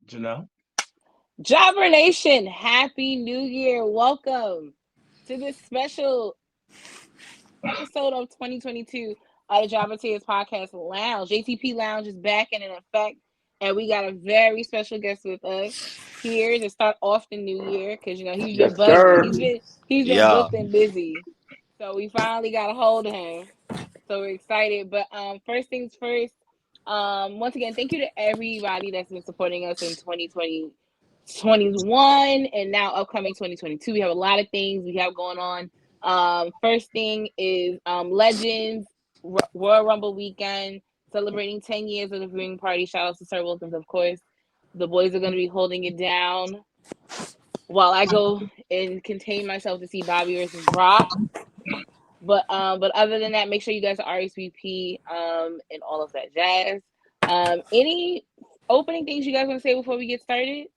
Janelle. Jobber Nation, Happy New Year. Welcome to this special episode of 2022 of the Jobbertears Podcast Lounge. JTP Lounge is back and in effect, and we got a very special guest with us here to start off the new year because he's been buzzing. He's been booked and busy, so we finally got a hold of him. So we're excited. But first things first. Once again, thank you to everybody that's been supporting us in 2020. 21 and now upcoming 2022. We have a lot of things we have going on. First thing is Legends Royal Rumble weekend, celebrating 10 years of the viewing party. Shout out to Sir Wilkins, of course. The boys are going to be holding it down while I go and contain myself to see Bobby versus Brock. But other than that, make sure you guys are RSVP and all of that jazz. Any opening things you guys want to say before we get started?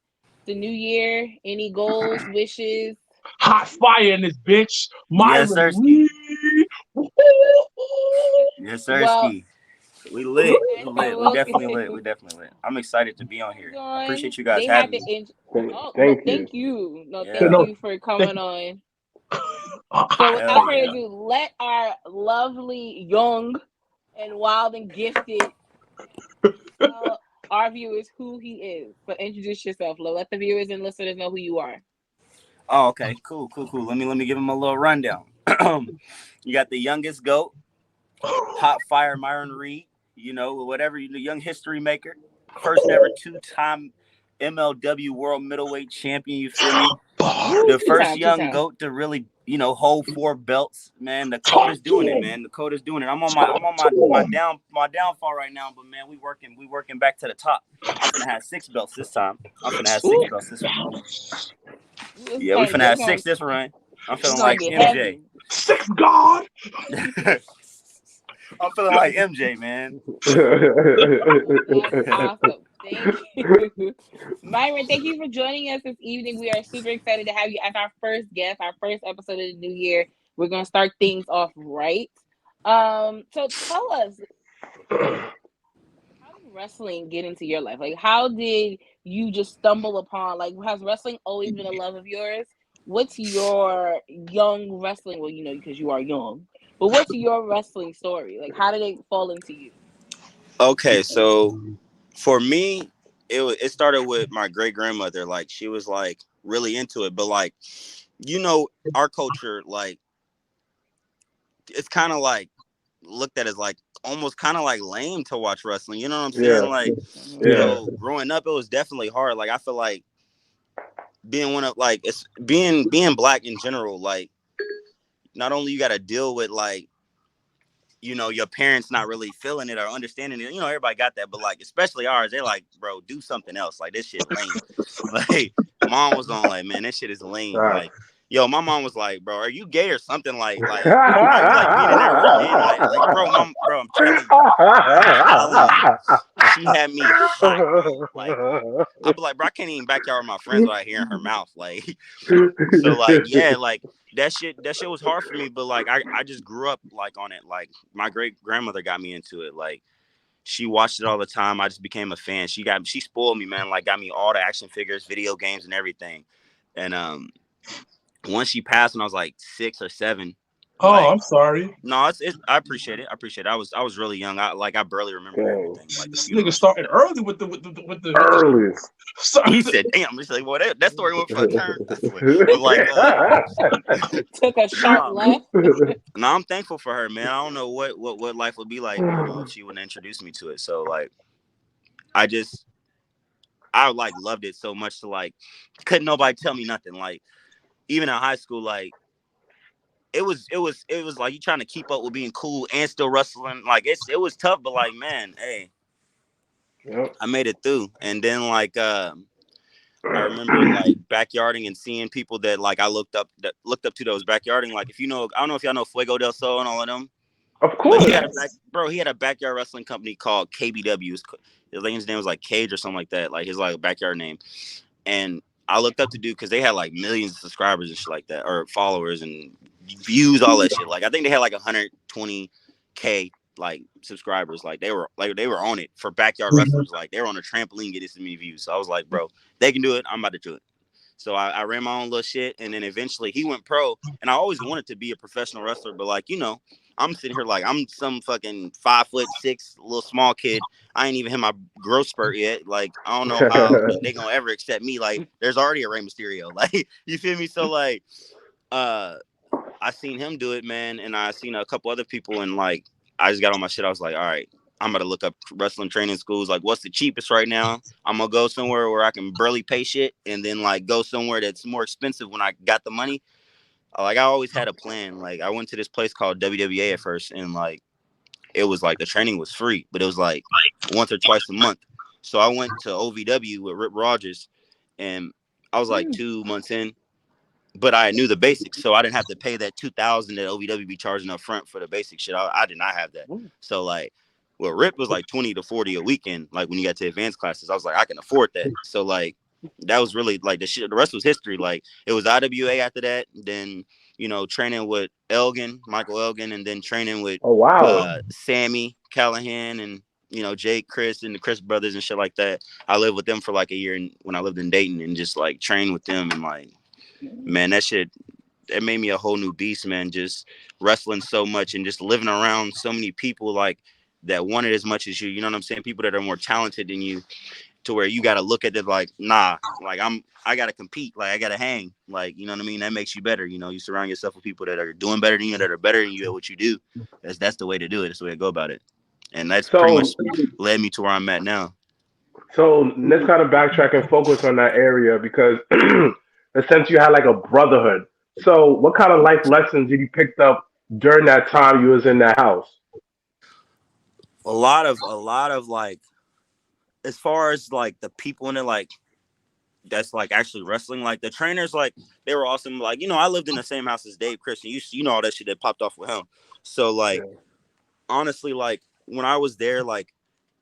The new year, any goals, wishes? Hot fire in this bitch. Myron. Yes, sir. Yes, sir. Well, we lit. We definitely lit. I'm excited to be on here. I appreciate you guys having me. Thank you. Thank you for coming on. So without further ado, let our lovely, young, and wild and gifted tell our viewers who he is. But introduce yourself, Lo. Let the viewers and listeners know who you are. Oh, okay. Cool. Let me give him a little rundown. You got the youngest GOAT, hot fire Myron Reed, whatever, the young history maker, first ever 2-time MLW world middleweight champion, you feel me? The first young GOAT to really, hold 4 belts, man. The code is doing it, man. The code is doing it. I'm on my downfall right now, but man, we working back to the top. I'm gonna have 6 belts this time. I'm gonna have 6 belts this one. Yeah, we finna have 6 this run. I'm feeling like MJ. 6 God. I'm feeling like MJ, man. That's awesome. Thank you. Myron, thank you for joining us this evening. We are super excited to have you as our first guest, our first episode of the new year. We're going to start things off right. So tell us, how did wrestling get into your life? Like, how did you just stumble upon, has wrestling always been a love of yours? What's your young wrestling? Well, because you are young. But what's your wrestling story? Like, how did it fall into you? Okay, so for me, it started with my great grandmother. Like, she was like really into it, but like, our culture, like, it's kind of like looked at as like almost kind of like lame to watch wrestling. You know what I'm saying? Like, growing up, it was definitely hard. Like, I feel like being being Black in general, like, not only you got to deal with like, your parents not really feeling it or understanding it. Everybody got that, but like, especially ours, they're like, bro, do something else. Like, this shit lame. Like, mom was on like, man, this shit is lame. Like, yo, my mom was like, bro, are you gay or something? Like, are you like getting there with a man? Like, bro, I'm telling you. She had me hot, bro. Like, I'd be like, bro, I can't even backyard with my friends without hearing her mouth. Like, so like, yeah, like, that shit was hard for me, but like I just grew up like on it. Like, my great grandmother got me into it. Like, she watched it all the time. I just became a fan. She spoiled me, man. Like, got me all the action figures, video games, and everything. And once she passed when I was like 6 or 7. Oh, like, I'm sorry. No, it's I appreciate it. I was really young. I barely remember everything. Like, this nigga started early with the earliest. He said, "Damn!" He's like, "Well, that story went for a turn." But like, took a sharp left. No, I'm thankful for her, man. I don't know what life would be like, if she wouldn't introduce me to it. So like, I like loved it so much to like, couldn't nobody tell me nothing. Like, even in high school, like, it was like you trying to keep up with being cool and still wrestling. Like, it was tough, but like, man, hey, I made it through. And then like, I remember like backyarding and seeing people that like I looked up to that was backyarding. Like, I don't know if y'all know Fuego del Sol and all of them. Of course, he had a backyard wrestling company called KBW. His name was like Cage or something like that. Like, his like backyard name. And I looked up to dude because they had like millions of subscribers and shit like that, or followers and views, all that shit. Like, I think they had like 120K like subscribers. Like they were on it for backyard wrestlers. Like they were on a trampoline getting so many views. So I was like, bro, they can do it. I'm about to do it. So I ran my own little shit, and then eventually he went pro. And I always wanted to be a professional wrestler, but like, you know, I'm sitting here like I'm some fucking 5'6" little small kid. I ain't even hit my growth spurt yet. Like I don't know how they gonna ever accept me. Like there's already a Rey Mysterio. Like you feel me? So like, I seen him do it, man, and I seen a couple other people, and like I just got on my shit. I was like, all right, I'm gonna look up wrestling training schools. Like, what's the cheapest right now? I'm gonna go somewhere where I can barely pay shit, and then like go somewhere that's more expensive when I got the money. Like I always had a plan. Like I went to this place called WWA at first, and like it was like the training was free, but it was like once or twice a month. So I went to OVW with Rip Rogers, and I was like 2 months in. But I knew the basics, so I didn't have to pay that $2,000 that OVW be charging up front for the basic shit. I did not have that. So like, well, Rip was like 20 to 40 a weekend. Like when you got to advanced classes, I was like, I can afford that. So like, that was really like the shit. The rest was history. Like it was IWA after that. Then you know, training with Michael Elgin, and then training with Sammy Callahan and you know Jake, Chris, and the Chris brothers and shit like that. I lived with them for like a year, and when I lived in Dayton, and just like trained with them and like. Man, that shit, it made me a whole new beast, man. Just wrestling so much and just living around so many people like that want it as much as you. You know what I'm saying? People that are more talented than you, to where you got to look at it like, nah, like I got to compete, like I got to hang, like you know what I mean? That makes you better. You know, you surround yourself with people that are doing better than you, that are better than you at what you do. That's the way to do it. That's the way to go about it. And that's pretty much led me to where I'm at now. So let's kind of backtrack and focus on that area because in a sense you had like a brotherhood. So what kind of life lessons did you pick up during that time you was in that house? A lot of like, as far as like the people in it, like that's like actually wrestling, like the trainers, like they were awesome. Like, you know, I lived in the same house as Dave Christian. You know all that shit that popped off with him. So like honestly, like when I was there, like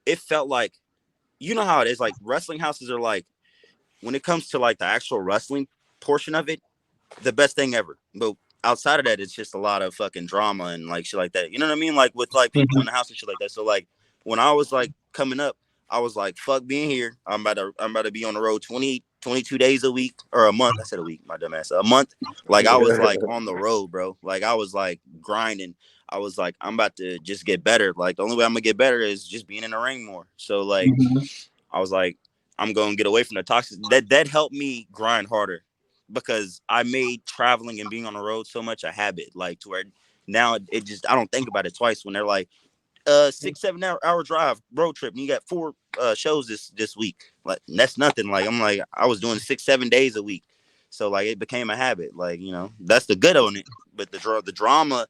it felt like, you know how it is, like wrestling houses are like, when it comes to like the actual wrestling portion of it, the best thing ever. But outside of that, it's just a lot of fucking drama and like shit like that. You know what I mean? Like with like people in the house and shit like that. So like when I was like coming up, I was like, fuck being here. I'm about to be on the road 22 days a week or a month. I said a week, my dumb ass. A month. Like I was like on the road, bro. Like I was like grinding. I was like, I'm about to just get better. Like the only way I'm gonna get better is just being in the ring more. So like I was like, I'm gonna get away from the toxic. That helped me grind harder because I made traveling and being on the road so much a habit. Like to where now it just, I don't think about it twice when they're like 6-7 hour drive road trip and you got 4 shows this week. Like that's nothing. Like I'm like I was doing 6-7 days a week. So like it became a habit. Like, you know, that's the good on it. But the drama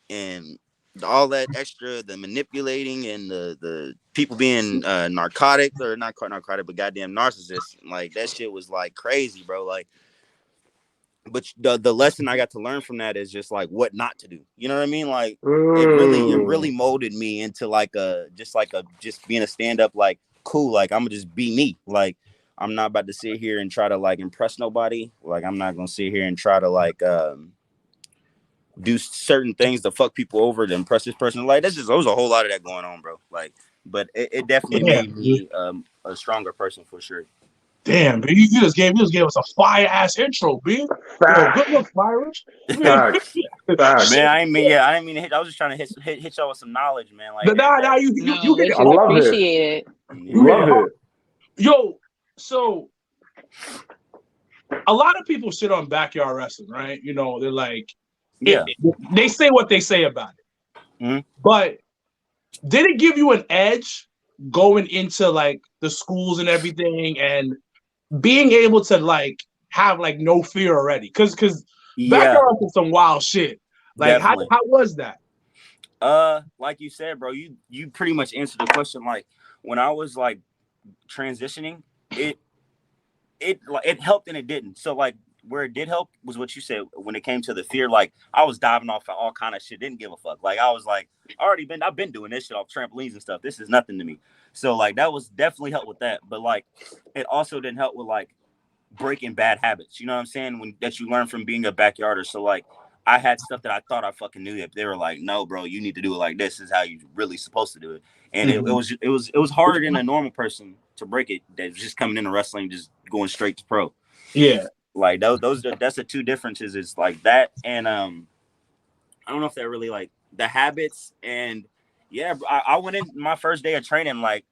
and all that extra, the manipulating and the people being narcotic or not narcotic, but goddamn narcissists, like that shit was like crazy, bro. Like, but the lesson I got to learn from that is just like what not to do. You know what I mean? Like it really molded me into like just being a stand up, like cool. Like I'm gonna just be me. Like I'm not about to sit here and try to like impress nobody. Like I'm not gonna sit here and try to like do certain things to fuck people over to impress this person. Like there was a whole lot of that going on, bro. Like, but it definitely made me a stronger person for sure. Damn, man, you just gave us a fire ass intro, B. Yo, good luck, Myron. Facts. Man, I didn't mean to hit. I was just trying to hit y'all with some knowledge, man. Like, you get it. I love appreciate it. Love it. Yo, so a lot of people shit on backyard wrestling, right? You know, they're like, they say what they say about it. But did it give you an edge going into like the schools and everything and being able to like have like no fear already? Because backyard is some wild shit. Like how was that? Like you said, bro, you pretty much answered the question. Like when I was like transitioning, it helped and it didn't. So like where it did help was what you said when it came to the fear. Like I was diving off all kind of shit, didn't give a fuck. Like I was like, I've been doing this shit off trampolines and stuff. This is nothing to me. So like that was definitely helped with that. But like it also didn't help with like breaking bad habits. You know what I'm saying? That you learn from being a backyarder. So like I had stuff that I thought I fucking knew. If they were like, no, bro, you need to do it like this. This is how you really supposed to do it. And it was harder than a normal person to break it. That's just coming into wrestling, just going straight to pro. Yeah. Like that's the two differences. Is like that, and I don't know if they're really like the habits. And yeah, I went in my first day of training like,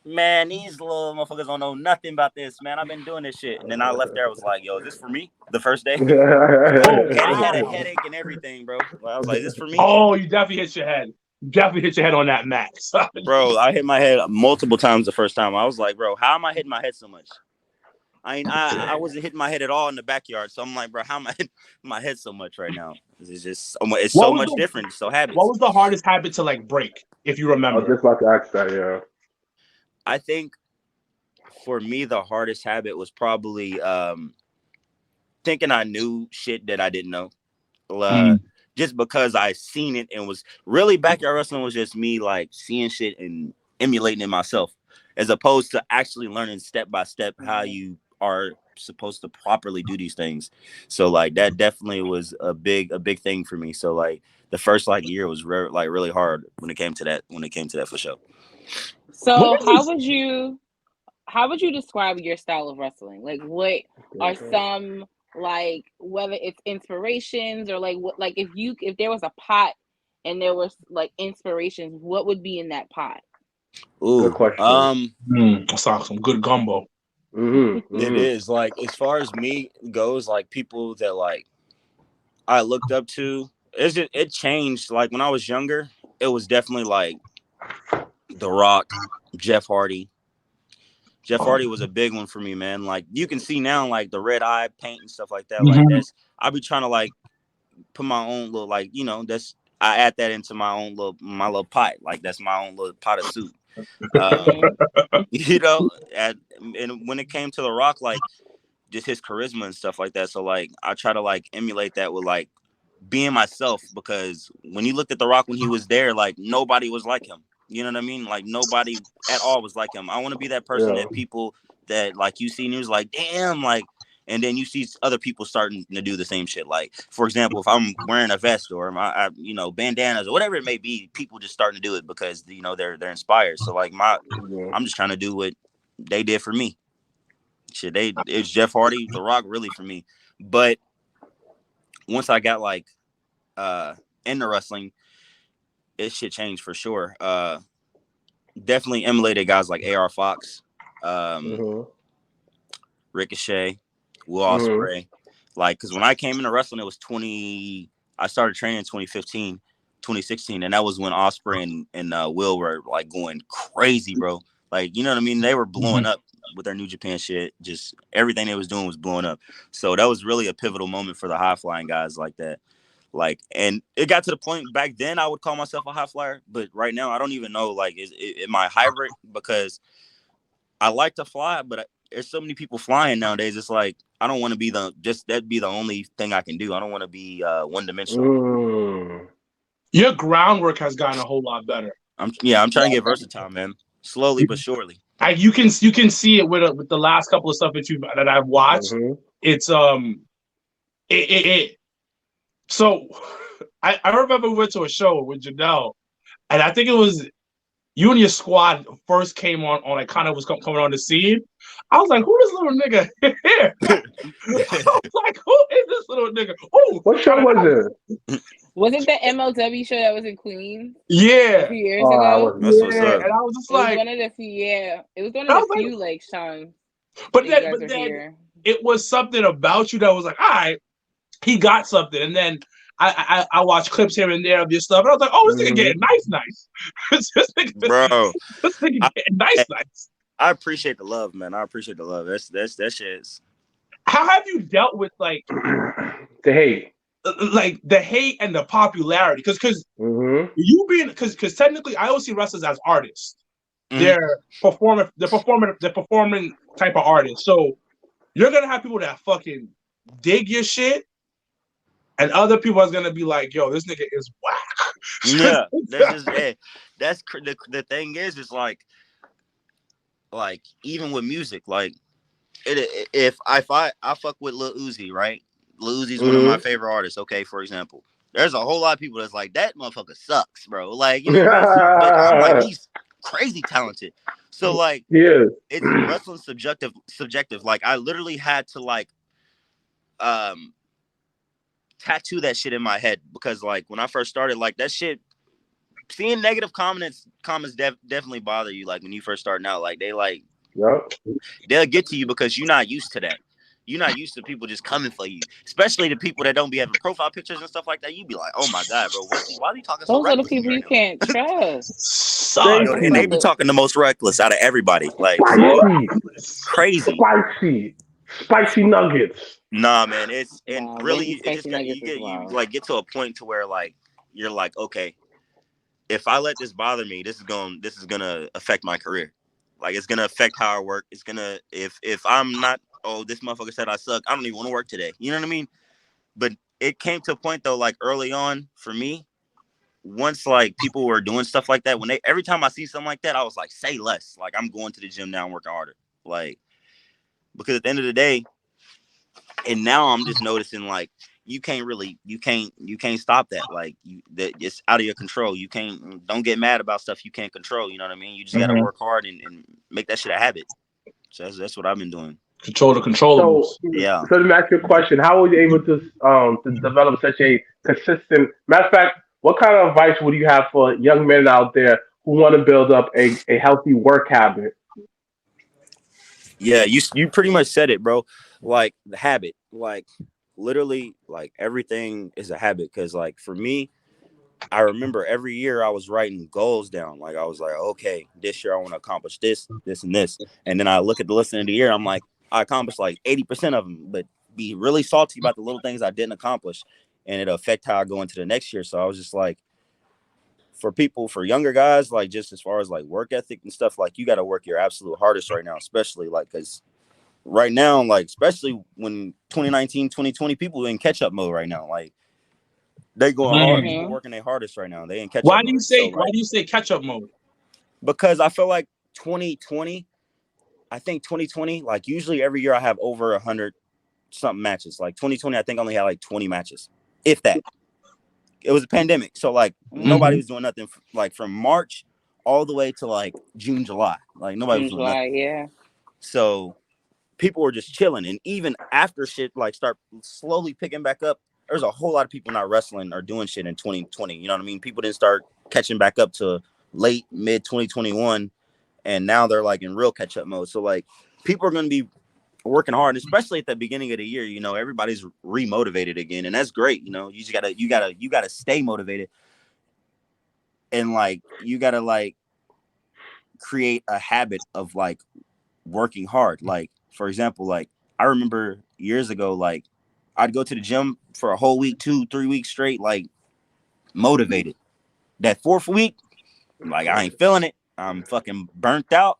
man, these little motherfuckers don't know nothing about this, man. I've been doing this shit. And then I left there. I was like, yo, is this for me? The first day. Oh, Had a wow. headache and everything, bro. I was like, is this for me? Oh, you definitely hit your head. You definitely hit your head on that max. Bro, I hit my head multiple times the first time. I was like, bro, how am I hitting my head so much? I wasn't hitting my head at all in the backyard. So I'm like, bro, how am I hitting my head so much right now? It's just it's so much different. So habits. What was the hardest habit to like break, if you remember? I was just about to ask that, yeah. I think for me, the hardest habit was probably thinking I knew shit that I didn't know. Just because I seen it and was really backyard wrestling was just me like seeing shit and emulating it myself, as opposed to actually learning step by step how you are supposed to properly do these things. So like that definitely was a big thing for me. So like the first like year was really hard when it came to that for sure. So how would you describe your style of wrestling? Like what are some, like, whether it's inspirations or like what, like if there was a pot and there was like inspirations, what would be in that pot? Ooh, good question. That's some good gumbo. It is like, as far as me goes, like people that like I looked up to, it changed. Like when I was younger, it was definitely like The Rock, Jeff Hardy. Jeff Hardy was a big one for me, man. Like you can see now, like the red eye paint and stuff like that. Like I be trying to like put my own little, like, you know, I add that into my little pot. Like that's my own little pot of soup. You know, and when it came to The Rock, like just his charisma and stuff like that. So like I try to like emulate that with like being myself, because when you looked at The Rock when he was there, like nobody was like him. You know what I mean? Like nobody at all was like him. I want to be that person that people that like you see news like, damn, like, and then you see other people starting to do the same shit. Like, for example, if I'm wearing a vest or bandanas or whatever it may be, people just starting to do it because, you know, they're inspired. So like I'm just trying to do what they did for me. Shit, it's Jeff Hardy, The Rock, really for me. But once I got like into wrestling, it shit changed for sure. Definitely emulated guys like AR Fox, Ricochet, Will Ospreay. Like, because when I came into wrestling, it was I started training in 2016, and that was when Ospreay and Will were like going crazy, bro. Like, you know what I mean? They were blowing up with their New Japan shit. Just everything they was doing was blowing up. So that was really a pivotal moment for the high flying guys like that. Like, and it got to the point back then I would call myself a high flyer, but right now I don't even know, like, am I hybrid? Because I like to fly, but there's so many people flying nowadays. It's like, I don't want to be that'd be the only thing I can do. I don't want to be one dimensional. Your groundwork has gotten a whole lot better. I'm trying to get versatile, man. Slowly but surely. You can see it with the last couple of stuff that I've watched. It's So I remember we went to a show with Janelle, and I think it was you and your squad first came on like kind of was coming on the scene. I was like, who this little nigga here? I was like, who is this little nigga? Oh, what show was it? Was it the MLW show that was in Queens? Yeah. A few years ago? Yeah. And I was just like, it was one of the few like times. But then it was something about you that was like, all right, he got something. And then I watched clips here and there of your stuff, and I was like, oh, this nigga getting nice. This nigga getting nice. I appreciate the love, man. I appreciate the love. That shit. How have you dealt with like the hate? Like the hate and the popularity, because you being because technically I always see wrestlers as artists. They're performing type of artists. So you're gonna have people that fucking dig your shit, and other people are gonna be like, "Yo, this nigga is whack." Yeah, that's the thing is like even with music, like if I fuck with Lil Uzi, right? Luzi's one of my favorite artists. Okay, for example, there's a whole lot of people that's like that motherfucker sucks, bro. Like, you know what I mean? But I'm like, he's crazy talented. So like, it's wrestling subjective. Like, I literally had to like tattoo that shit in my head because like when I first started, like that shit, seeing negative comments definitely bother you. Like when you first starting out, like they'll get to you because you're not used to that. You're not used to people just coming for you, especially the people that don't be having profile pictures and stuff like that. You be like, oh my God, bro, why are you talking so Those are the reckless people right you now? can't trust. Son. And they be talking the most reckless out of everybody. Like, crazy. Spicy nuggets. Nah, man, it's and Nah, really Vinny it just Spicy got Nuggets is you wild. like get to a point to where like you're like, okay, if I let this bother me, this is gonna affect my career. Like it's gonna affect how I work. It's gonna if I'm not, oh, this motherfucker said I suck, I don't even want to work today. You know what I mean? But it came to a point though, like early on for me, once like people were doing stuff like that, every time I see something like that, I was like, say less. Like I'm going to the gym now and working harder. Like because at the end of the day, and now I'm just noticing like you can't stop that. Like that it's out of your control. Don't get mad about stuff you can't control. You know what I mean? You just gotta work hard and make that shit a habit. So that's what I've been doing. Control the controllables. So, Yeah. so let me ask you a question. How were you able to develop such a consistent? Matter of fact, what kind of advice would you have for young men out there who want to build up a healthy work habit? Yeah, you pretty much said it, bro. Like the habit, like literally, like everything is a habit. Because like for me, I remember every year I was writing goals down. Like I was like, okay, this year I want to accomplish this, this, and this. And then I look at the list of the year. I'm like, I accomplished like 80% of them, but be really salty about the little things I didn't accomplish, and it'll affect how I go into the next year. So I was just like, for younger guys, like just as far as like work ethic and stuff, like you got to work your absolute hardest right now, especially like because right now, like especially when 2019, 2020, people in catch up mode right now, like they going hard. People working their hardest right now. They in catch up mode. Why do you say catch up mode? Because I feel like 2020, I think 2020, like usually every year I have over 100 something matches. Like 2020, I think I only had like 20 matches, if that. It was a pandemic, so like nobody was doing nothing like from March all the way to like June, July. Like nobody was doing nothing. Yeah. So people were just chilling, and even after shit like start slowly picking back up, there's a whole lot of people not wrestling or doing shit in 2020. You know what I mean? People didn't start catching back up to mid 2021, and now they're like in real catch up mode. So like people are going to be working hard, especially at the beginning of the year. You know, everybody's remotivated again, and that's great. You know, you gotta stay motivated, and like you gotta like create a habit of like working hard. Like for example, like I remember years ago, like I'd go to the gym for a whole week, 2-3 weeks straight, like motivated. That fourth week, like I ain't feeling it. I'm fucking burnt out,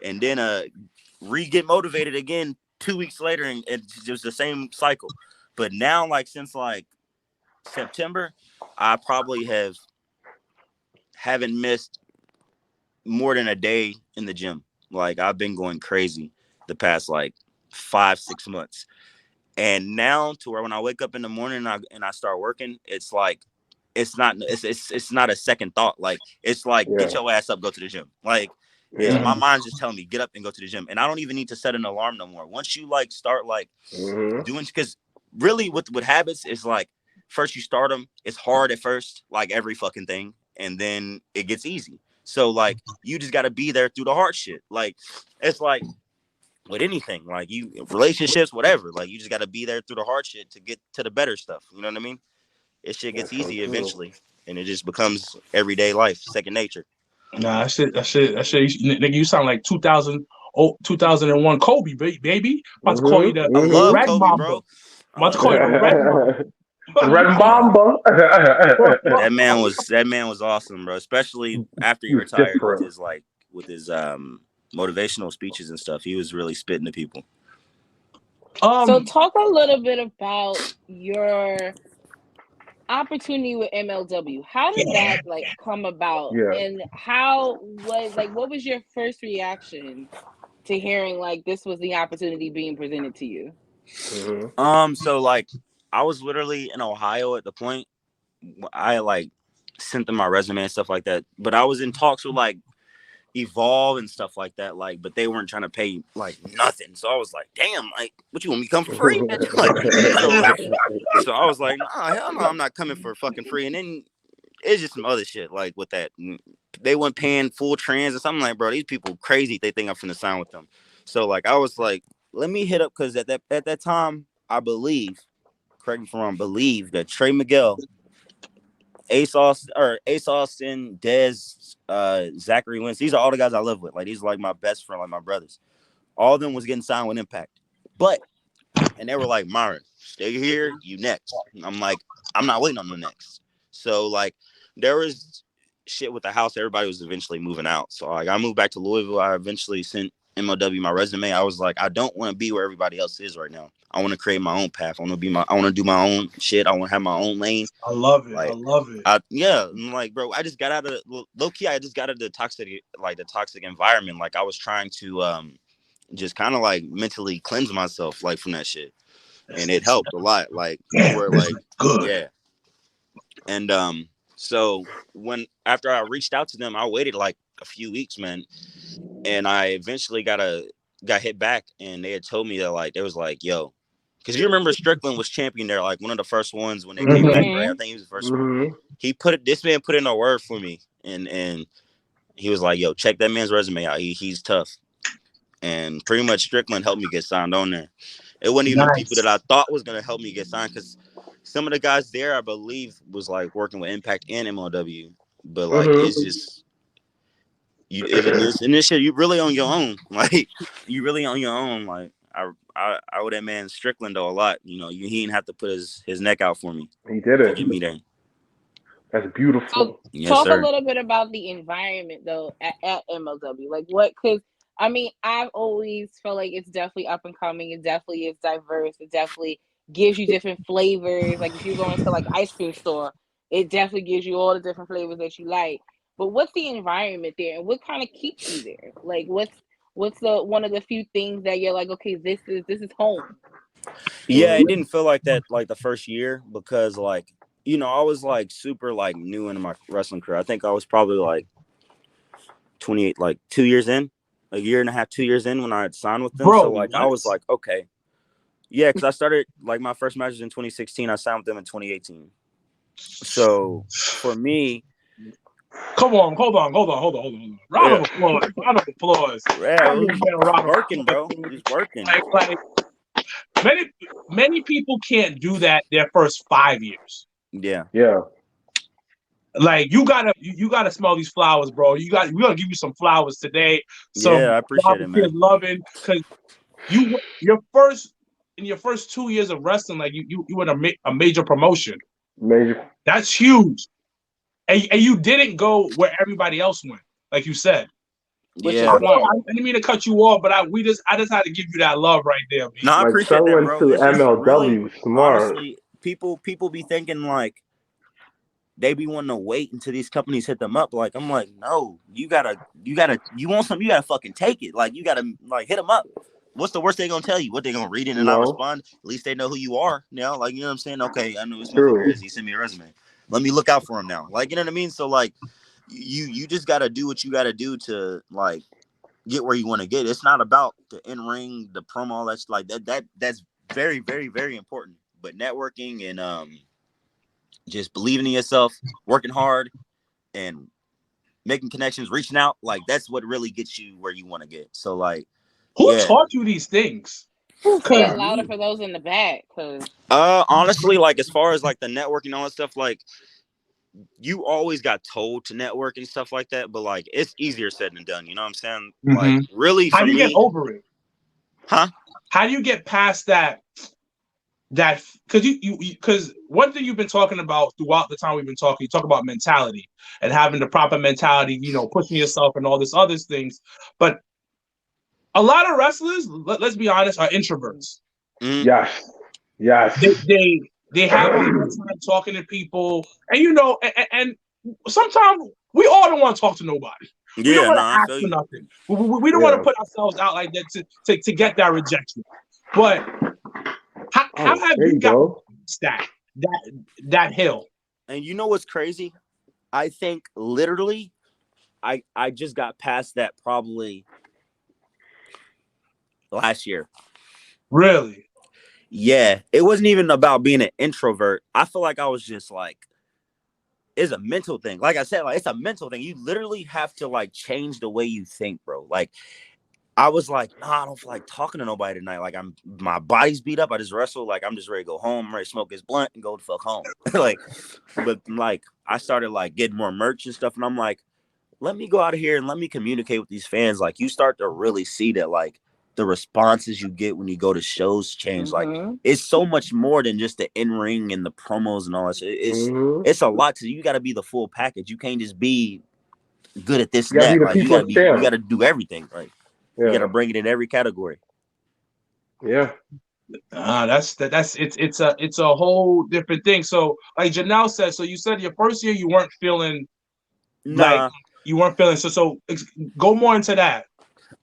and then get motivated again 2 weeks later, and it's just the same cycle. But now, like since like September, I probably haven't missed more than a day in the gym. Like I've been going crazy the past like 5-6 months, and now to where when I wake up in the morning and I start working, it's like it's not a second thought. Like it's like get your ass up, go to the gym. Like my mind's just telling me get up and go to the gym, and I don't even need to set an alarm no more. Once you like start like doing, because really with habits, it's like first you start them, it's hard at first, like every fucking thing, and then it gets easy. So like you just got to be there through the hard shit. Like it's like with anything, like relationships, whatever, like you just got to be there through the hard shit to get to the better stuff. You know what I mean? It shit gets easy eventually, and it just becomes everyday life, second nature. Nah, that shit. Nigga, you sound like 2001 Kobe, baby. I'm about to call you the I love Red Kobe, Mamba. bro. I'm about to call you the Red Mamba. Red Mamba. That man was awesome, bro. Especially after he retired with his motivational speeches and stuff. He was really spitting to people. So talk a little bit about your opportunity with MLW. How did that like come about? And what was your first reaction to hearing like this was the opportunity being presented to you? So like I was literally in Ohio at the point. I like sent them my resume and stuff like that, but I was in talks with like Evolve and stuff like that, like, but they weren't trying to pay like nothing. So I was like, damn, like, what you want me to come for free, bitch? So I was like, nah, hell no, I'm not coming for fucking free. And then it's just some other shit like with that. They weren't paying full trans or something. Like, bro, these people crazy. They think I'm finna sign with them. So like I was like, let me hit up, because at that time, I believe, correct me if I'm wrong, believe that Trey Miguel, Ace Austin, Dez, Zachary Wentz. These are all the guys I live with. Like, these are like my best friend, like my brothers. All of them was getting signed with Impact. And they were like, Myron, stay here, you next. I'm like, I'm not waiting on the next. So like there was shit with the house. Everybody was eventually moving out. So like I moved back to Louisville. I eventually sent MLW my resume. I was like, I don't want to be where everybody else is right now. I want to create my own path. I want to do my own shit. I want to have my own lane. I love it. Like, I love it. I'm like, bro, I just got out of low key. I just got out of the toxic environment. Like I was trying to just kind of like mentally cleanse myself like from that shit, and it helped a lot. Like where like good. Yeah. And so after I reached out to them, I waited like a few weeks, man, and I eventually got hit back, and they had told me that like it was like, yo, because you remember Strickland was champion there, like one of the first ones when they came back, right? I think he was the first one. This man put in a word for me, and he was like, yo, check that man's resume out. He's tough. And pretty much Strickland helped me get signed on there. It wasn't even the people that I thought was gonna help me get signed, because some of the guys there, I believe, was like working with Impact and MLW, but like it's just in this shit, you really on your own. Like you really on your own. Like I owe that man Strickland though a lot. You know, he didn't have to put his neck out for me. He did it. To get me there. That's beautiful. So Yes, talk sir. a little bit about the environment though at MLW. Like what? Because I mean, I've always felt like it's definitely up and coming. It definitely is diverse. It definitely gives you different flavors. Like if you go into like ice cream store, it definitely gives you all the different flavors that you like. But what's the environment there, and what kind of keeps you there? Like what's the one of the few things that you're like, okay, this is home. Yeah, it didn't feel like that like the first year, because like, you know, I was like super like new into my wrestling career. I think I was probably like 28, like 2 years in, a year and a half, 2 years in when I had signed with them. Bro, so like I was like, okay. Yeah, because I started like my first match was in 2016. I signed with them in 2018. So for me, come on, hold on. Round of applause. Yeah, working, bro. He's working. Like many people can't do that their first 5 years. Yeah. Like you gotta smell these flowers, bro. We're gonna give you some flowers today. I appreciate it, man. Loving, because in your first 2 years of wrestling, like you were a major promotion. That's huge. And you didn't go where everybody else went, like you said. Yeah. I didn't mean to cut you off, but I just had to give you that love right there. Man. No, I appreciate that, bro. To MLW, really, smart. Honestly, people be thinking like they be wanting to wait until these companies hit them up. Like I'm like, no, you want something, you gotta fucking take it. Like you gotta like hit them up. What's the worst they gonna tell you? What they gonna read it and not respond? At least they know who you are now. Like, you know what I'm saying? Okay, I know this motherfucker is. He sent me a resume. Let me look out for him now. Like, you know what I mean? So like, you just gotta do what you gotta do to like get where you want to get. It's not about the in ring, the promo, all that's like that's very, very, very important. But networking and just believing in yourself, working hard, and making connections, reaching out, like that's what really gets you where you want to get. So like. Who taught you these things? Say it louder for those in the back, cause honestly, like as far as like the networking and all that stuff, like you always got told to network and stuff like that, but like it's easier said than done. You know what I'm saying? Mm-hmm. Like really, how do you get over it? Huh? How do you get past that? Because one thing you've been talking about throughout the time we've been talking, you talk about mentality and having the proper mentality, you know, pushing yourself and all this other things, but a lot of wrestlers, let's be honest, are introverts. Yes. They have a hard time talking to people, and you know, and sometimes we all don't want to talk to nobody. We don't want to ask for nothing. We don't want to put ourselves out like that to get that rejection. But How have you gotten that hill? And you know what's crazy? I think literally, I just got past that probably last year. Really? Yeah, it wasn't even about being an introvert. I feel like I was just like, it's a mental thing. Like I said, like it's a mental thing. You literally have to like change the way you think, bro. Like I was like, nah, I don't feel like talking to nobody tonight. Like my body's beat up. I just wrestled. Like I'm just ready to go home. I'm ready to smoke this blunt and go the fuck home. Like, but like I started like getting more merch and stuff, and I'm like, let me go out of here and let me communicate with these fans. Like you start to really see that like the responses you get when you go to shows change. Like it's so much more than just the in-ring and the promos and all that shit. It's a lot to you. Got to be the full package. You can't just be good at this and that. Like you got to do everything. Like you got to bring it in every category. Yeah. It's a whole different thing. So like Janelle said, so you said your first year you weren't feeling like you weren't feeling so go more into that.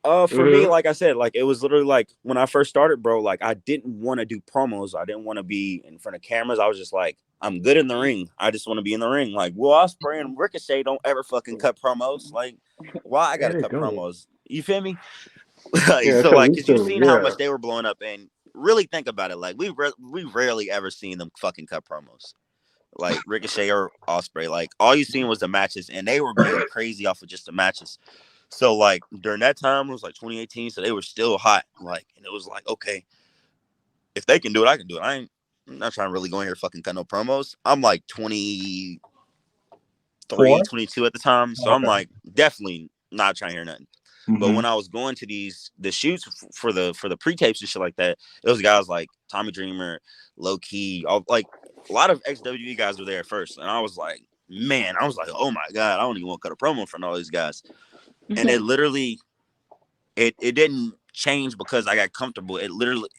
For me, like I said, like it was literally like when I first started, bro, like I didn't want to do promos. I didn't want to be in front of cameras. I was just like, I'm good in the ring. I just want to be in the ring. Like Will Ospreay and Ricochet don't ever fucking cut promos. Like, why I gotta cut promos? You feel me? So like, cause you've seen how much they were blowing up, and really think about it. Like we rarely ever seen them fucking cut promos. Like Ricochet or Ospreay, like all you seen was the matches, and they were going crazy off of just the matches. So like during that time, it was like 2018, so they were still hot. Like, and it was like, okay, if they can do it, I can do it. I'm not trying to really go in here fucking cut no promos. I'm like 23, 22 at the time, so I'm like definitely not trying to hear nothing. But when I was going to the shoots for the pre-tapes and shit like that, it was guys like Tommy Dreamer, Low Key, like a lot of XWE guys were there first, and I was like, man, oh my god, I don't even want to cut a promo from all these guys. And it literally, it didn't change because I got comfortable. It literally,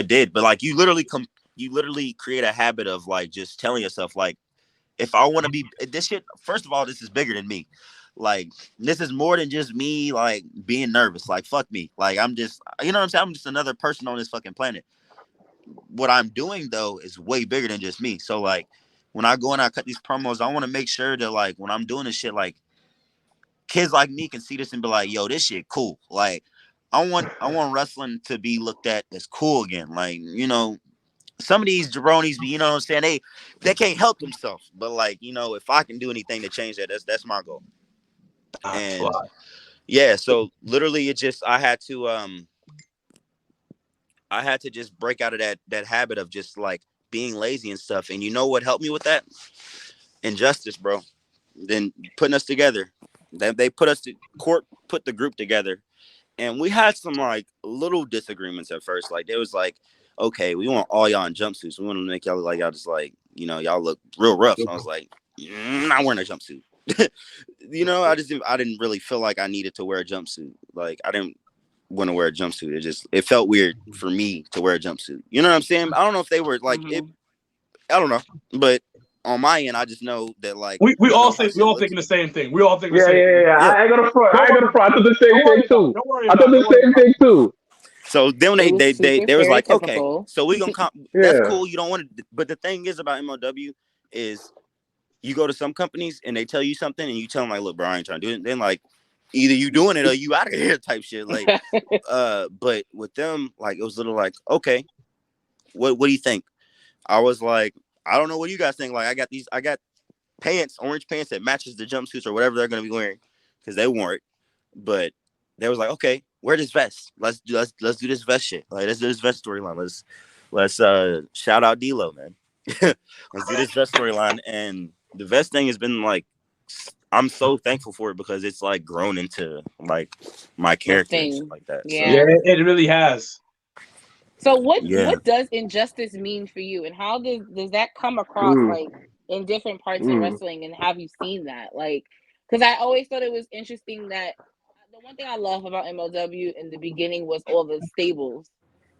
did. But like you literally create a habit of like just telling yourself like, if I want to be this shit. First of all, this is bigger than me. Like this is more than just me like being nervous. Like fuck me. Like I'm just, you know what I'm saying? I'm just another person on this fucking planet. What I'm doing though is way bigger than just me. So like when I go and I cut these promos, I want to make sure that like when I'm doing this shit, like kids like me can see this and be like, yo, this shit cool. Like I want wrestling to be looked at as cool again. Like, you know, some of these jabronis, you know what I'm saying? They can't help themselves. But like, you know, if I can do anything to change that, that's my goal. And yeah, so literally it just I had to just break out of that habit of just like being lazy and stuff. And you know what helped me with that? Injustice, bro. Then putting us together. They put us to court, put the group together, and we had some like little disagreements at first. Like there was like, okay, we want all y'all in jumpsuits. We want to make y'all look like y'all just like, you know, y'all look real rough. And I was like, I'm not wearing a jumpsuit. You know, I didn't really feel like I needed to wear a jumpsuit. Like I didn't want to wear a jumpsuit. It felt weird for me to wear a jumpsuit. You know what I'm saying? I don't know if they were like it. I don't know, but on my end, I just know that like we all thinking the same thing. We all think the same thing. Yeah. I ain't gonna front. I thought the same thing too. I thought the same thing too. So then they was like, okay, so we gonna that's cool. You don't want to, but the thing is about MLW is you go to some companies and they tell you something and you tell them like, look, bro, I ain't trying to do it. Then like either you doing it or you out of here type shit. Like, but with them, like it was a little like, okay, what do you think? I was like, I don't know what you guys think. Like I got pants, orange pants that matches the jumpsuits or whatever they're gonna be wearing because they wore it. But they was like, okay, wear this vest. Let's do this vest shit. Like let's do this vest storyline. Let's shout out D-Lo, man. Let's do this vest storyline. And the vest thing has been like, I'm so thankful for it because it's like grown into like my character and shit like that. Yeah, so, it really has. So what does injustice mean for you, and how does that come across like in different parts of wrestling? And have you seen that? Like, because I always thought it was interesting that the one thing I love about MLW in the beginning was all the stables.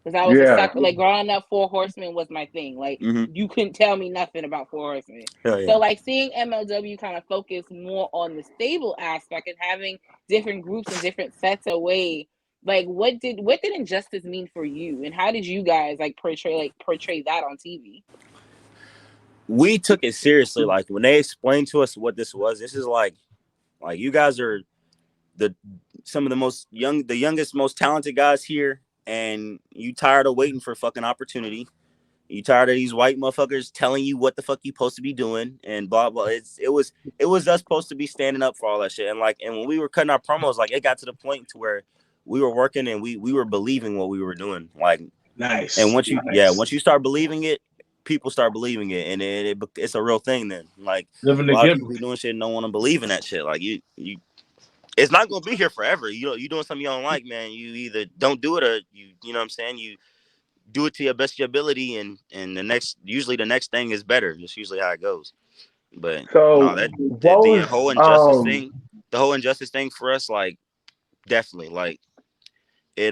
Because I was a sucker, like growing up, Four Horsemen was my thing. Like you couldn't tell me nothing about Four Horsemen. So like seeing MLW kind of focus more on the stable aspect and having different groups and different sets away. Like, what did Injustice mean for you, and how did you guys portray that on TV? We took it seriously. Like when they explained to us what this was, this is like you guys are some of the youngest, most talented guys here, and you tired of waiting for fucking opportunity. You tired of these white motherfuckers telling you what the fuck you supposed to be doing and blah blah. It was us supposed to be standing up for all that shit. And when we were cutting our promos, like it got to the point to where we were working and we were believing what we were doing. Like nice. And once you start believing it, people start believing it, and it's a real thing. Then a lot of people doing shit and don't want to believe in that shit. Like you, it's not gonna be here forever. You doing something you don't like, man. You either don't do it or you know what I'm saying. You do it to your best of your ability, and usually the next thing is better. That's usually how it goes. But the whole injustice thing, for us, like definitely, like it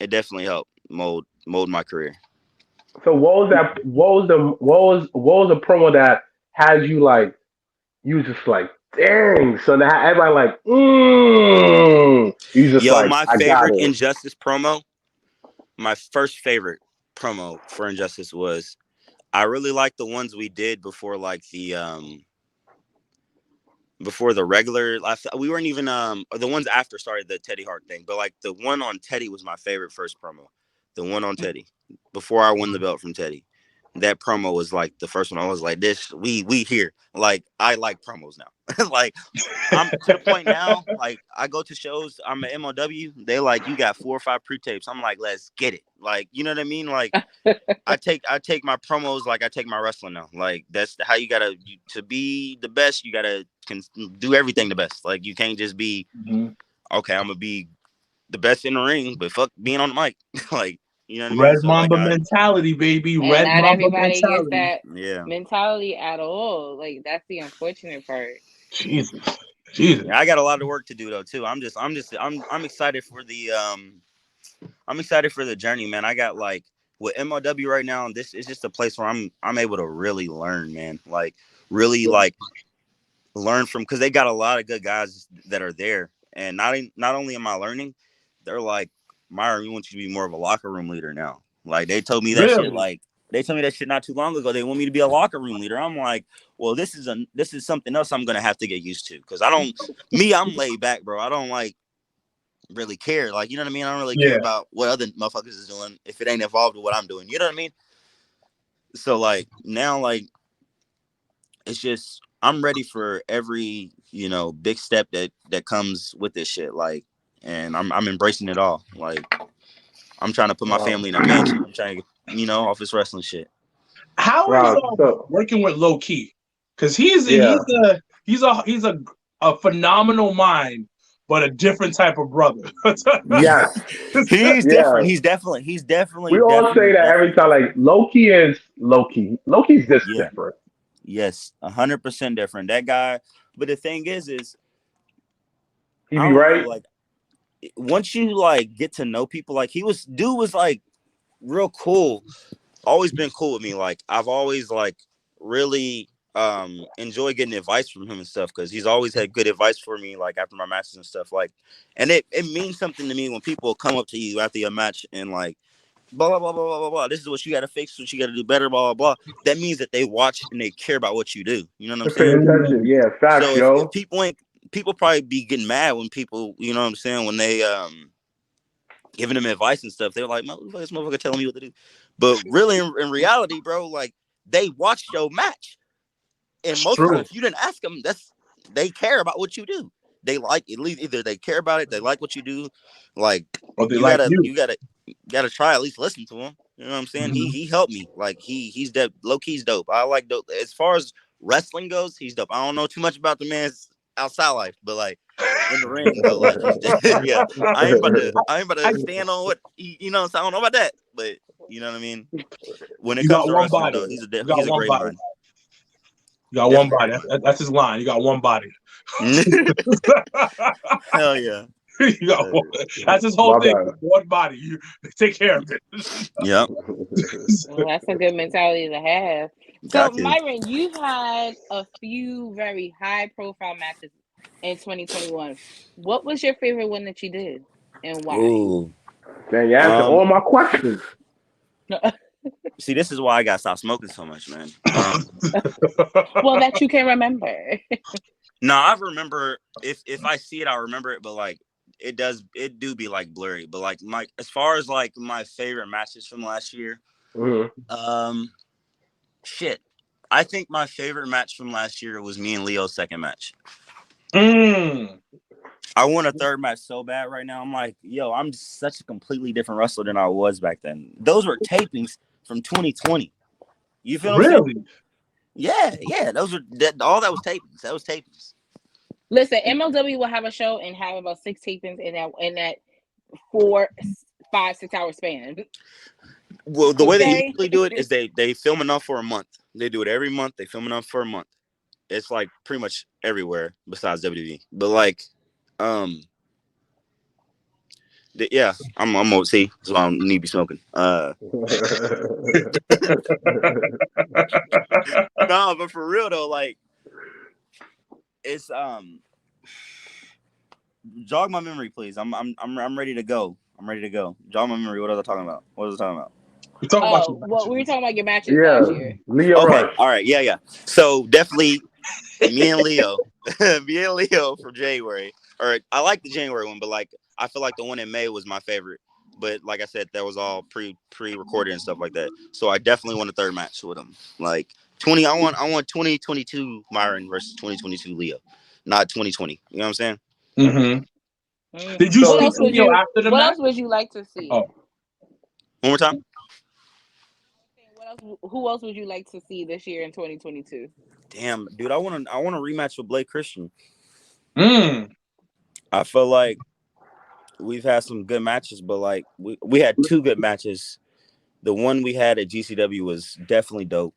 definitely helped mold my career. So what was the promo that had you like, you was just like, dang? So now everybody like, you just like, my I got favorite it. Injustice promo. My first favorite promo for Injustice was, I really liked the ones we did before, like before the regular. We weren't even the ones after started the Teddy Hart thing, but like the one on Teddy was my favorite first promo. The one on Teddy before I won the belt from Teddy. That promo was like the first one. I was like, this we here. Like I like promos now. Like I'm to the point now. Like I go to shows. I'm at MLW. They like, you got 4 or 5 pre-tapes. I'm like, let's get it. Like, you know what I mean? Like I take my promos like I take my wrestling now. Like that's how you gotta to be the best. You gotta do everything the best. Like you can't just be okay. I'm gonna be the best in the ring, but fuck being on the mic. Like. You know what I mean? Red Mamba mentality, baby. And Red not Mamba everybody mentality. gets that mentality at all. Like that's the unfortunate part. Jesus. Yeah, I got a lot of work to do though too. I'm excited for the I'm excited for the journey, man. I got like with MLW right now, and this is just a place where I'm able to really learn, man. Like really like learn from, because they got a lot of good guys that are there, and not only am I learning, they're like, Myron, we want you to be more of a locker room leader now. Like they told me that shit. Like they told me that shit not too long ago. They want me to be a locker room leader. I'm like, well, this is something else I'm gonna have to get used to, because I'm laid back, bro. I don't like really care. Like, you know what I mean? I don't really care about what other motherfuckers is doing if it ain't involved with what I'm doing. You know what I mean? So like now, like it's just I'm ready for every big step that comes with this shit. Like, and I'm embracing it all. Like, I'm trying to put my family in a mansion. I'm trying to get, off this wrestling shit. How is working with Low Key? Because he's a phenomenal mind, but a different type of brother. Yes, he's different. He's definitely. We all say that every time. Like Low Key is Low Key. Low Key's just different. Yes, 100% different. That guy. But the thing is he be right. Like, once you like get to know people, like dude was like real cool. Always been cool with me. Like I've always like really enjoyed getting advice from him and stuff, because he's always had good advice for me, like after my matches and stuff. Like, and it means something to me when people come up to you after your match and like, blah blah blah blah blah blah. This is what you got to fix. What you got to do better. Blah blah blah. That means that they watch and they care about what you do. You know what I'm saying? Pay attention. Yeah, facts, so if people probably be getting mad when people, you know what I'm saying, when they giving them advice and stuff. They're like, this motherfucker telling me what to do. But really, in reality, bro, like they watched your match, and most times, if you didn't ask them, they care about what you do. They like it. Either they care about it, they like what you do, like, or they you gotta try at least listen to him. You know what I'm saying? Mm-hmm. He helped me. Like he's low key's dope. I like dope. As far as wrestling goes, he's dope. I don't know too much about the man's outside life, but like in the ring, though, like yeah, I ain't about to stand on what you know. So I don't know about that, but you know what I mean. When it comes to wrestling, though, he's a great mind. You got one body. That's his line. You got one body. Hell yeah. You got one. That's his whole thing. One body. You take care of it. Yeah. Well, that's a good mentality to have. So, Myron, you've had a few very high-profile matches in 2021. What was your favorite one that you did? and why? Ooh. Man, you answered all my questions. See, this is why I gotta stop smoking so much, man. Well, that you can remember. No, I remember if I see it, I remember it, but like it do be like blurry. But like as far as like my favorite matches from last year, shit. I think my favorite match from last year was me and Leo's second match. I want a third match so bad right now. I'm like, yo, I'm such a completely different wrestler than I was back then. Those were tapings from 2020. You feel what I'm saying? Yeah. Those were all that was tapings. That was tapings. Listen, MLW will have a show and have about 6 tapings in that 4, 5, 6 hour span. Well, the way they usually do it is they film enough for a month. They do it every month. They film enough for a month. It's like pretty much everywhere besides WWE. But like, yeah, I'm OC, so I don't need to be smoking. No, but for real though, like, it's jog my memory, please. I'm ready to go. I'm ready to go. Jog my memory. What was I talking about? We were talking about your matches last year. Leo okay, Rush. all right, yeah. So definitely me and Leo from January. Or I like the January one, but like I feel like the one in May was my favorite. But like I said, that was all pre-recorded and stuff like that. So I definitely want a third match with him. Like 20, I want 2022 Myron versus 2022 Leo, not 2020. You know what I'm saying? Mm-hmm. Did you see Leo after the match? What else would you like to see? Oh. One more time. Who else would you like to see this year in 2022? Damn, dude, I want a rematch with Blake Christian. I feel like we've had some good matches, but like we had 2 good matches. The one we had at GCW was definitely dope.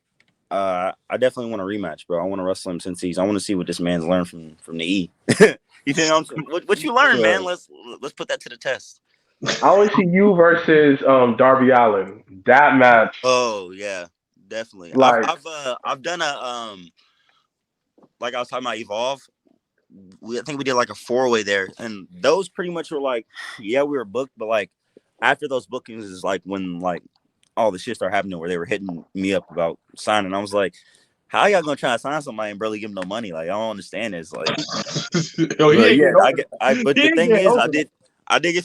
I definitely want a rematch, bro. I want to wrestle him since I want to see what this man's learned from the E. You think I'm saying? What you learned, man? Let's put that to the test. I always see you versus Darby Allin. That match. Oh yeah, definitely. Like, I've done a like I was talking about Evolve. I think we did like a 4-way there, and those pretty much were like, yeah, we were booked, but like after those bookings is like when like all the shit started happening where they were hitting me up about signing. I was like, how y'all gonna try to sign somebody and barely give them no money? Like I don't understand this. Like, but the thing is, I did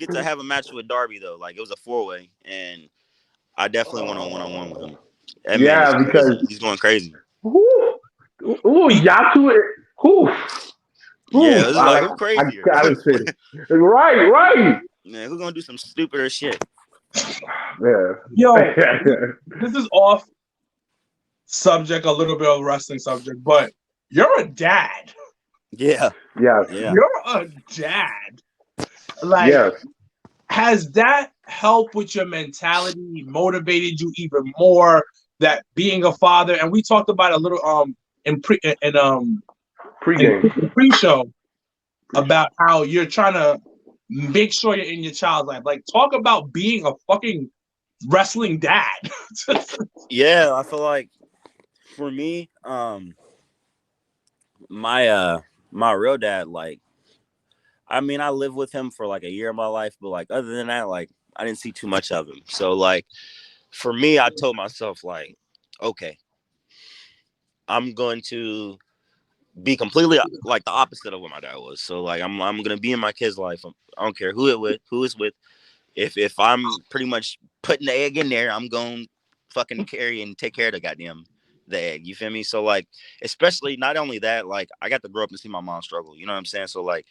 get to have a match with Darby though. Like it was a 4-way, and I definitely want a 1-on-1 with him. That man is because he's going crazy. Yatu. Yeah, it's like who's crazier? I gotta say, right. Man, who's gonna do some stupider shit? Yeah. Yo, this is off subject, a little bit of wrestling subject, but you're a dad. Yeah. You're a dad. Like, has that helped with your mentality, motivated you even more? That being a father, and we talked about a little in pre-show about how you're trying to make sure you're in your child's life. Like, talk about being a fucking wrestling dad. Yeah, I feel like for me, my real dad, like, I mean, I lived with him for like a year of my life, but like other than that, like I didn't see too much of him. So like for me, I told myself like, okay, I'm going to be completely like the opposite of what my dad was. So like I'm gonna be in my kid's life. I don't care who it's with. If I'm pretty much putting the egg in there, I'm going fucking carry and take care of the egg. You feel me? So like, especially not only that, like I got to grow up and see my mom struggle. You know what I'm saying? So like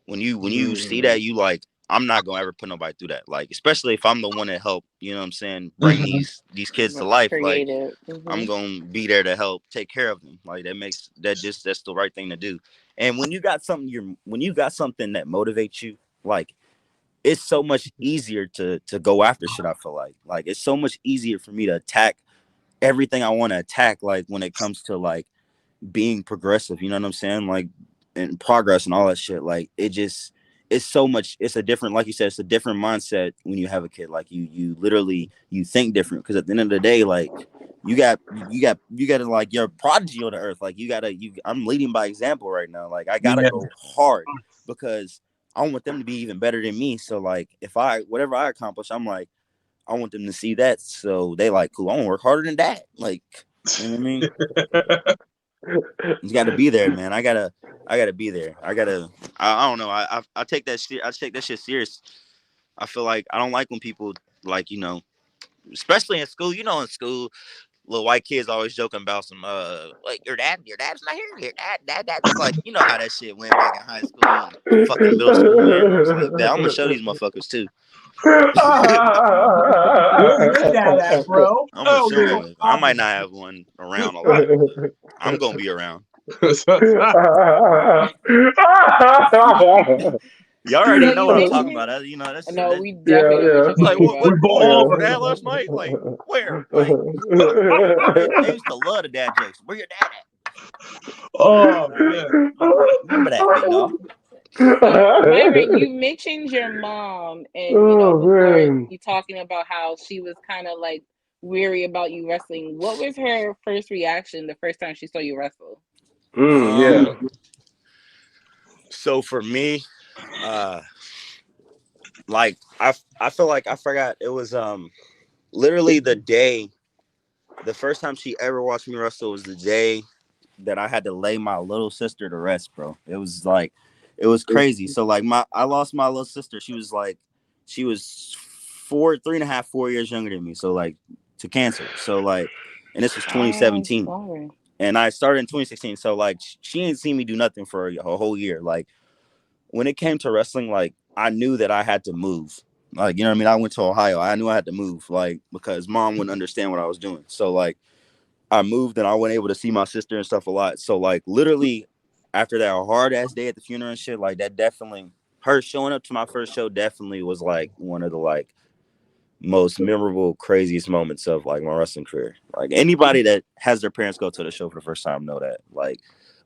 when you see that, you like, I'm not gonna ever put nobody through that. Like, especially if I'm the one that helped, you know what I'm saying, bring these kids to life. Like I'm gonna be there to help take care of them. Like that's the right thing to do. And when you got something that motivates you, like it's so much easier to go after shit. I feel like it's so much easier for me to attack everything I want to attack. Like when it comes to like being progressive, you know what I'm saying? Like and progress and all that shit. Like it's so much. It's a different, like you said, it's a different mindset when you have a kid. Like you literally think different because at the end of the day, like you got to like your prodigy on the earth. Like I'm leading by example right now. Like I gotta go hard because I want them to be even better than me. So like, whatever I accomplish, I'm like, I want them to see that. So they like, cool, I want to work harder than that. Like, you know what I mean? You got to be there, man. I gotta be there. I don't know. I take that shit. I take that shit serious. I feel like I don't like when people like, especially in school. In school, little white kids always joking about some like your dad's not here. Your dad. It's like, you know how that shit went back in high school and fucking middle school, man. I was like, man, I'm gonna show these motherfuckers too. Where's your dad at, bro? I'm gonna show them. I might not have one around a lot, but I'm gonna be around. You already know what I'm talking about. That's no, we definitely know what you're like, talking what about. going on for dad last night? Like, where? Like, they used to love the dad jokes. Where your dad at? Oh man, Remember that, big dog. Myron, you mentioned your mom, and before you talking about how she was kind of like weary about you wrestling. What was her first reaction the first time she saw you wrestle? So for me, like I feel like I forgot. It was literally the first time she ever watched me wrestle was the day that I had to lay my little sister to rest, bro. It was crazy. So like I lost my little sister. She was 3.5, 4 years younger than me. So like to cancer. So like, and this was 2017. And I started in 2016. So like she ain't seen me do nothing for a whole year. Like when it came to wrestling, like I knew that I had to move. Like, you know what I mean? I went to Ohio. I knew I had to move, like, because mom wouldn't understand what I was doing. So like I moved and I wasn't able to see my sister and stuff a lot. So like literally after that hard ass day at the funeral and shit, like that definitely, her showing up to my first show definitely was like one of the like most memorable, craziest moments of like my wrestling career. Like anybody that has their parents go to the show for the first time know that. Like,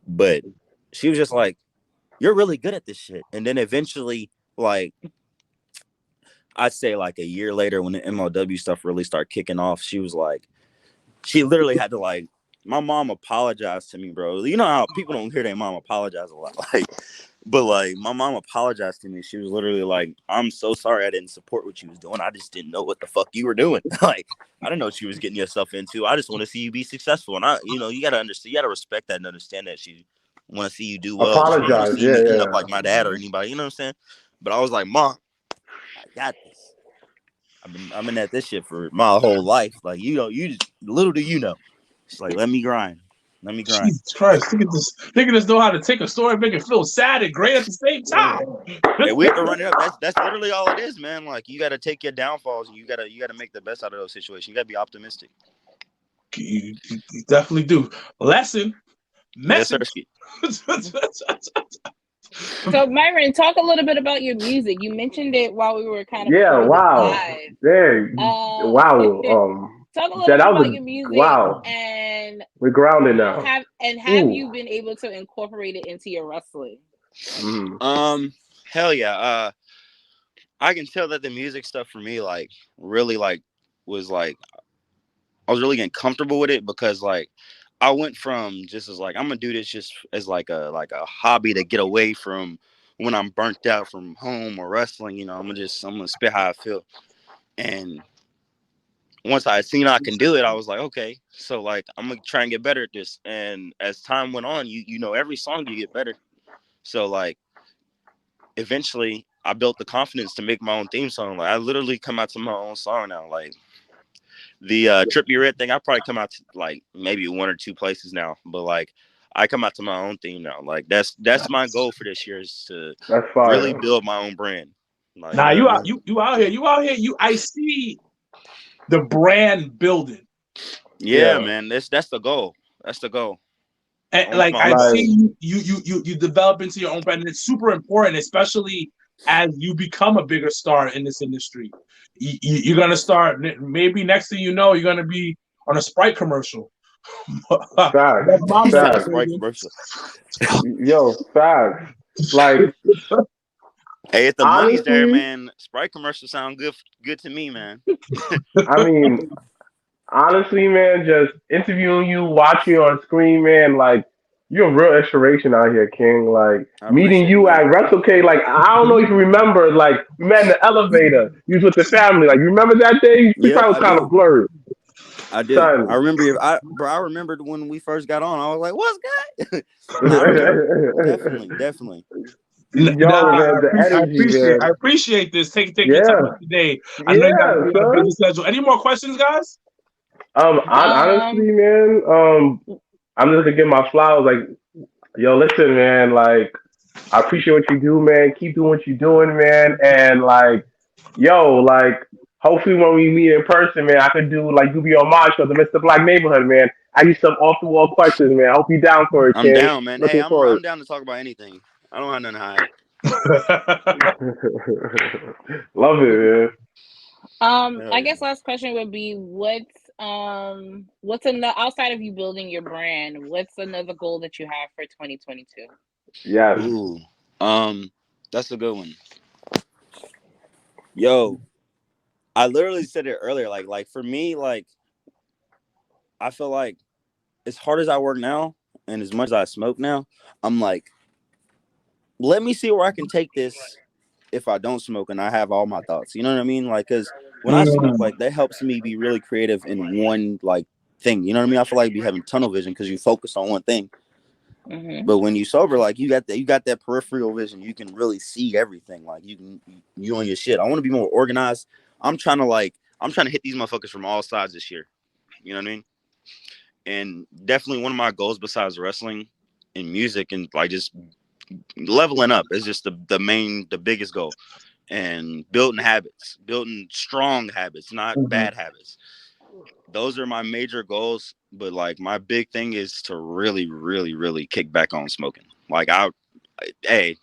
but she was just like, you're really good at this shit. And then eventually, like, I'd say like a year later when the MLW stuff really started kicking off, she was like, she literally had to like, my mom apologized to me, bro. You know how people don't hear their mom apologize a lot. Like, but like my mom apologized to me. She was literally like, I'm so sorry I didn't support what you was doing. I just didn't know what the fuck you were doing. Like, I didn't know what she was getting yourself into. I just want to see you be successful. And you gotta understand, you gotta respect that and understand that she want to see you do well. She don't want to see me end up like my dad or anybody, you know what I'm saying? But I was like, Mom, I got this. I'm in at this shit for my whole life. Like, you just, little do you know. She's like, let me grind. Jesus Christ, look at this. Niggas know how to take a story and make it feel sad and great at the same time. Yeah, we have to run it up. That's literally all it is, man. Like, you got to take your downfalls and you got to make the best out of those situations. You got to be optimistic. You definitely do. Lesson. Message. Yes, So Myron, talk a little bit about your music. You mentioned it while we were kind of wow. Wow. Talk a little bit about your music. Wow. And we're grounded now. Have you been able to incorporate it into your wrestling? Hell yeah. I can tell that the music stuff for me, like, really, like, was like, I was really getting comfortable with it because, like, I went from just as like, I'm gonna do this just as like a hobby to get away from when I'm burnt out from home or wrestling. I'm gonna spit how I feel. And once I seen I can do it, I was like, okay, so like I'm gonna try and get better at this. And as time went on, every song you get better. So like eventually I built the confidence to make my own theme song. Like I literally come out to my own song now. Like the Trippy Red thing, I probably come out to like maybe 1 or 2 places now, but like I come out to my own theme now. Like that's my goal for this year is to really build my own brand. Like, nah, you out here. I see the brand building. Yeah, man. That's the goal. That's the goal. And like I see you develop into your own brand, and it's super important, especially as you become a bigger star in this industry. You're gonna start. Maybe next thing you know, you're gonna be on a Sprite commercial. Facts. Yo, facts. Like, hey, if the money's there, man, Sprite commercials sound good to me, man. I mean, honestly, man, just interviewing you, watching you on screen, man, like you're a real inspiration out here, King. Like I meeting appreciate it, you man. at WrestleCade, like I don't know if you remember, like we met in the elevator. You was with the family. Like you remember that day? We Yep, probably was I kind do. of blurred. I do. I Son. remember. I remembered when we first got on. I was like, "What's good?" I remember. Definitely. Yo, Nah, man, the energy, I man. appreciate this. Take your time Yeah, out today. I know yeah, you got a busy son. schedule. Any more questions, guys? Um, Honestly, man, I'm just gonna give my flowers. Like, yo, listen, man. Like, I appreciate what you do, man. Keep doing what you're doing, man. And like, yo, like, hopefully when we meet in person, man, I could do like you be on my show, the Mr. Black Neighborhood, man. I need some off the wall questions, man. I hope you down for it, I'm King. down, man. Hey, Looking I'm forward. down to talk about anything. I don't have nothing to hide. Love it, man. Hell I yeah. guess last question would be what's another outside of you building your brand, what's another goal that you have for 2022? Yes. Ooh. That's a good one. Yo, I literally said it earlier. Like for me, like I feel like as hard as I work now and as much as I smoke now, I'm like, let me see where I can take this if I don't smoke and I have all my thoughts. You know what I mean? Like, cause when I smoke, like that helps me be really creative in one like thing. You know what I mean? I feel like be having tunnel vision because you focus on one thing. Mm-hmm. But when you sober, like you got that peripheral vision. You can really see everything. Like you on your shit. I want to be more organized. I'm trying to hit these motherfuckers from all sides this year. You know what I mean? And definitely one of my goals besides wrestling and music and like just leveling up is just the biggest goal. And building strong habits, not bad habits. Those are my major goals. But like my big thing is to really, really, really kick back on smoking. Like hey,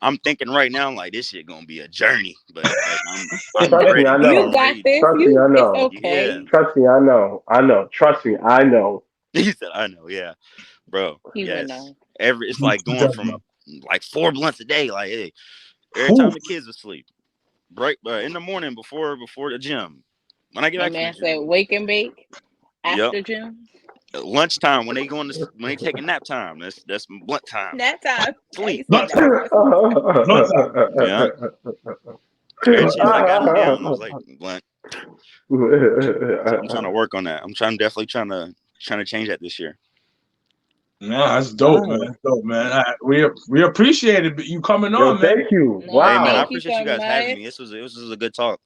I'm thinking right now, like this shit gonna be a journey. But like I'm Trust me, I ready. Like You I'm know. got ready. this. Trust me, I It's know. Yeah. okay. Trust me, I know. I know. Trust me, I know. He said, I know, yeah. Bro, He would yes. know. It's like going from like 4 blunts a day. Like, hey, every Whew. time the kids asleep. Break in the morning before the gym. When I get My back from the man said gym. wake and bake Yep. after gym. Lunchtime when they taking nap time. That's blunt time. Nap time. Yeah, he Sleep. said Not nap time. time. Not time. Yeah. Every chance I got him down, it was like blunt. So I'm trying to work on that. Definitely trying to change that this year. No, that's dope, man. Ah, That's dope, man. We appreciate it, you coming yo, on, man. thank you. No, Hey man, I thank Wow. you appreciate you so guys having much. me. This was a good talk.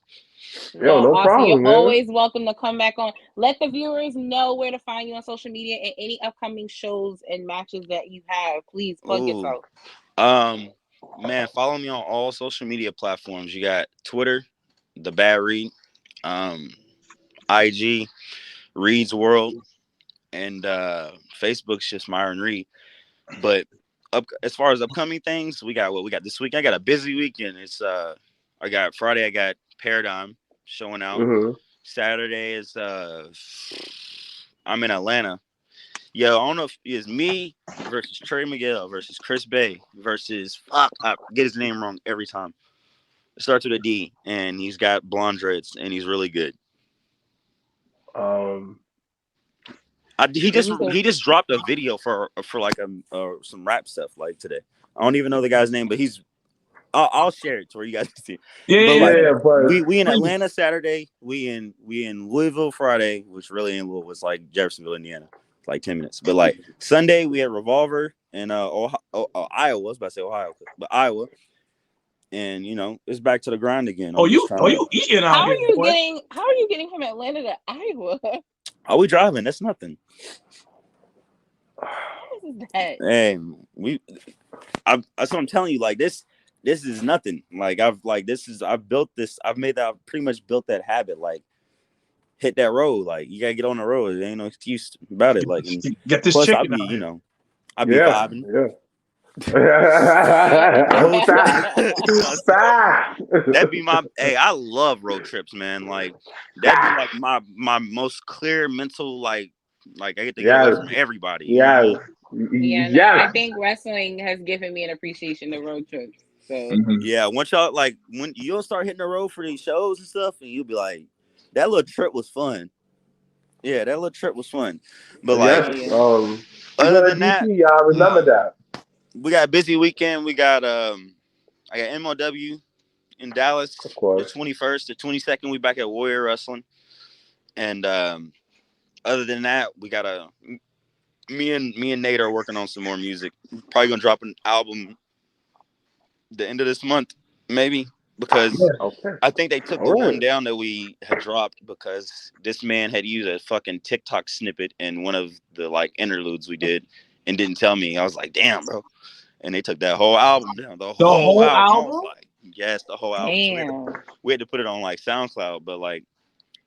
Yo, No, no also you're problem, man. always welcome to come back on. Let the viewers know where to find you on social media and any upcoming shows and matches that you have. Please plug Ooh. yourself. Man, follow me on all social media platforms. You got Twitter, The Bad Read, IG, Reed's World, and Facebook's just Myron Reed. But as far as upcoming things, we got this week. I got a busy weekend. It's I got Friday. I got Paradigm showing out. Hmm. Saturday is I'm in Atlanta. Yo, I don't know if it's me versus Trey Miguel versus Chris Bay versus I get his name wrong every time. It starts with a D, and he's got blonde dreads, and he's really good. Um, This is a He just dropped a video for like some rap stuff like today. I don't even know the guy's name, but I'll share it so you guys can see. But Yeah, like yeah, but we in please. Atlanta Saturday, we in Louisville Friday, which really in Louisville was like Jeffersonville, Indiana, it's like 10 minutes. But like Sunday we had Revolver in Iowa. I was about to say Ohio, but Iowa, and it's back to the grind again. I'm just trying to. You eating how out are here, you boy? getting from Atlanta to Iowa? Are we driving? That's nothing. What is that? Hey, that's what I'm telling you. Like this is nothing. Like I've built this. I've pretty much built that habit. Like hit that road. Like you gotta get on the road. There ain't no excuse about it. Like and Get this plus chicken out here. I be yeah, vibing. yeah. The whole Fact. Fact. that'd be my hey. I love road trips, man. Like that'd be like my most clear mental like I get to get away Yes, from everybody. You know what I yes, mean? Yeah, no, I yes. think wrestling has given me an appreciation of road trips. So Mhm. Yeah. Once y'all like when you'll start hitting the road for these shows and stuff, and you'll be like, that little trip was fun. Yeah, that little trip was fun. But like Yes. yeah. other than that, y'all remember that. We got a busy weekend. We got I got MLW in Dallas, Of course. the 21st, the 22nd. We back at Warrior Wrestling, and other than that, we got me and Nate are working on some more music. Probably gonna drop an album the end of this month, maybe, because I think they took the one down that we had dropped because this man had used a fucking TikTok snippet in one of the like interludes we did and didn't tell me. I was like, damn, bro. And they took that whole album down. The whole album? I was like, yes, the whole album. So we had to put it on like SoundCloud, but like,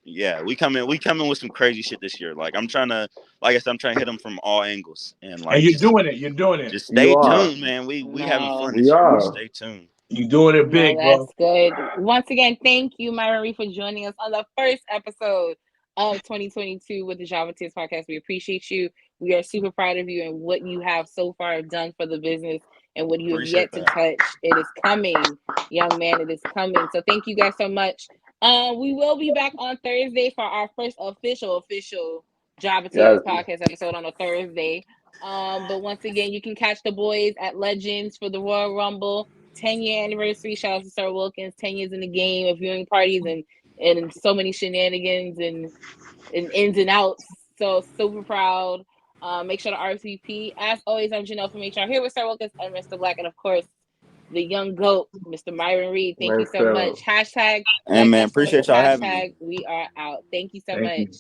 yeah, we come in with some crazy shit this year. Like I'm trying to hit them from all angles, and like you're doing it. Just stay tuned, man. We having fun this year. Stay tuned. You doing it big, bro. That's good. Once again, thank you, Myron, for joining us on the first episode of 2022 with the Jobbertears podcast. We appreciate you. We are super proud of you and what you have so far done for the business and what you have yet to touch. It is coming, young man. It is coming. So thank you guys so much. We will be back on Thursday for our first official Jobbertears podcast episode on a Thursday. But once again, you can catch the boys at Legends for the Royal Rumble 10-year anniversary. Shout out to Sir Wilkins, 10 years in the game of viewing parties and so many shenanigans and ins and outs. So super proud. Make sure to RSVP. As always, I'm Janelle from HR here with Sir Wilkins and Mr. Black, and of course, the young GOAT, Mr. Myron Reed. Thank you so much. Hashtag. And man, appreciate y'all having me. We are out. Thank you so much.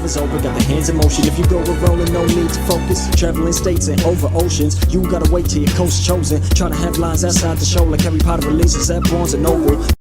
Is over, got the hands in motion. If you go with rolling, no need to focus. Traveling states and over oceans, you gotta wait till your coast chosen. Try to have lines outside the show like Harry Potter releases at Barnes and Noble.